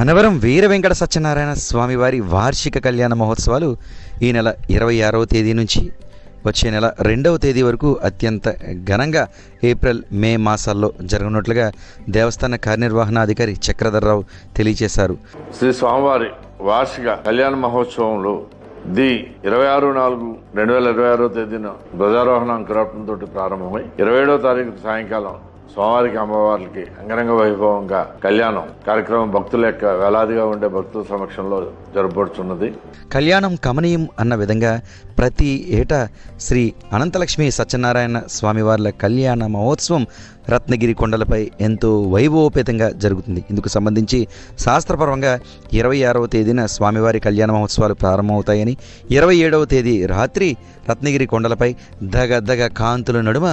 అనవరం వీర వెంకట సత్యనారాయణ స్వామివారి వార్షిక కళ్యాణ మహోత్సవాలు ఈ నెల 26వ తేదీ నుంచి వచ్చే నెల 2వ తేదీ వరకు అత్యంత ఘనంగా ఏప్రిల్ మే మాసాల్లో జరగనున్నట్లుగా దేవస్థాన కార్యనిర్వహణాధికారి చక్రధర్రావు తెలియజేశారు. శ్రీ స్వామివారి వార్షిక కళ్యాణ మహోత్సవంలో 26/4/2026 తేదీన ధ్వజారోహణ అంకురార్పణతో ప్రారంభమై 27వ తారీఖు సాయంకాలం స్వామివారికి అమ్మవారికి అంగరంగ వైభవంగా కళ్యాణం కార్యక్రమం భక్తుల యొక్క వేలాదిగా ఉండే భక్తుల సమక్షంలో జరపబడుతున్నది. కళ్యాణం కమనీయం అన్న విధంగా ప్రతి ఏటా శ్రీ అనంతలక్ష్మి సత్యనారాయణ స్వామివార్ల కళ్యాణ మహోత్సవం రత్నగిరి కొండలపై ఎంతో వైభవోపేతంగా జరుగుతుంది. ఇందుకు సంబంధించి శాస్త్రపరంగా 26వ తేదీన స్వామివారి కళ్యాణ మహోత్సవాలు ప్రారంభమవుతాయని, 27వ తేదీ రాత్రి రత్నగిరి కొండలపై దగ కాంతుల నడుమ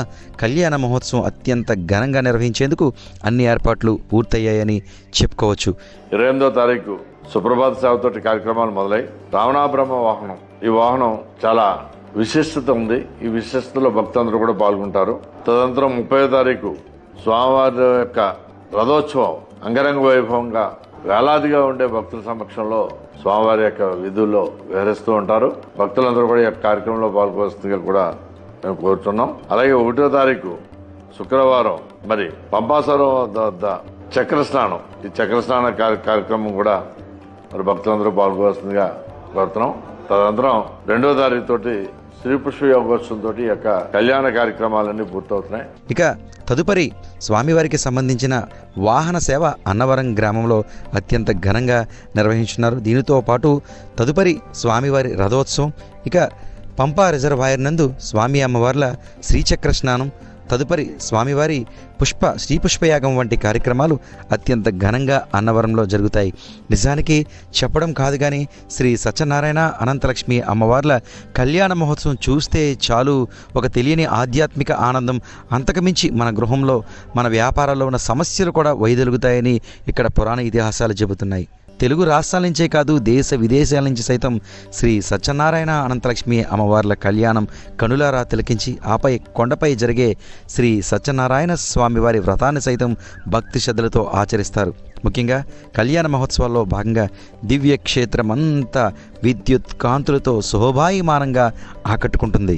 కళ్యాణ మహోత్సవం అత్యంత ఘనంగా నిర్వహించేందుకు అన్ని ఏర్పాట్లు పూర్తయ్యాయని చెప్పుకోవచ్చు. 28వ తారీఖు సుప్రభాత సేవతోటి కార్యక్రమాలు మొదలై రావణాబ్రహ్మ వాహనం, ఈ వాహనం చాలా విశిష్టత ఉంది. ఈ విశిష్టతలో భక్తులందరూ కూడా పాల్గొంటారు. తదనంతరం 30వ తారీఖు స్వామివారి యొక్క రథోత్సవం అంగరంగ వైభవంగా వేలాదిగా ఉండే భక్తుల సమక్షంలో స్వామివారి యొక్క విధుల్లో విహరిస్తూ ఉంటారు. భక్తులందరూ కూడా ఈ యొక్క కార్యక్రమంలో పాల్గొవలసిందిగా కూడా మేము కోరుతున్నాం. అలాగే 1వ తారీఖు శుక్రవారం మరి పంపాసరం వద్ద చక్ర స్నానం, ఈ చక్ర స్నాన కార్యక్రమం కూడా మరి భక్తులందరూ పాల్గొవలసిందిగా కోరుతున్నాం. తదనంతరం 2వ తారీఖు తోటి శ్రీ పుష్ప యోగోత్సవంతో ఈ యొక్క కళ్యాణ కార్యక్రమాలన్నీ పూర్తవుతున్నాయి. ఇక తదుపరి స్వామివారికి సంబంధించిన వాహన సేవ అన్నవరం గ్రామంలో అత్యంత ఘనంగా నిర్వహించున్నారు. దీనితో పాటు తదుపరి స్వామివారి రథోత్సవం, ఇక పంపా రిజర్వాయర్ నందు స్వామి అమ్మవార్ల శ్రీచక్ర స్నానం, తదుపరి స్వామివారి శ్రీ పుష్పయాగం వంటి కార్యక్రమాలు అత్యంత ఘనంగా అన్నవరంలో జరుగుతాయి. నిజానికి చెప్పడం కాదు కానీ శ్రీ సత్యనారాయణ అనంతలక్ష్మి అమ్మవార్ల కళ్యాణ మహోత్సవం చూస్తే చాలు ఒక తెలియని ఆధ్యాత్మిక ఆనందం, అంతకుమించి మన గృహంలో మన వ్యాపారాల్లో ఉన్న సమస్యలు కూడా వైదొలుగుతాయని ఇక్కడ పురాణ ఇతిహాసాలు చెబుతున్నాయి. తెలుగు రాష్ట్రాల నుంచే కాదు దేశ విదేశాల నుంచి సైతం శ్రీ సత్యనారాయణ అనంతలక్ష్మి అమ్మవార్ల కళ్యాణం కనులారా తిలకించి ఆపై కొండపై జరిగే శ్రీ సత్యనారాయణ స్వామివారి వ్రతాన్ని సైతం భక్తి శ్రద్ధలతో ఆచరిస్తారు. ముఖ్యంగా కళ్యాణ మహోత్సవాల్లో భాగంగా దివ్య క్షేత్రమంతా విద్యుత్ కాంతులతో శోభాయమానంగా ఆకట్టుకుంటుంది.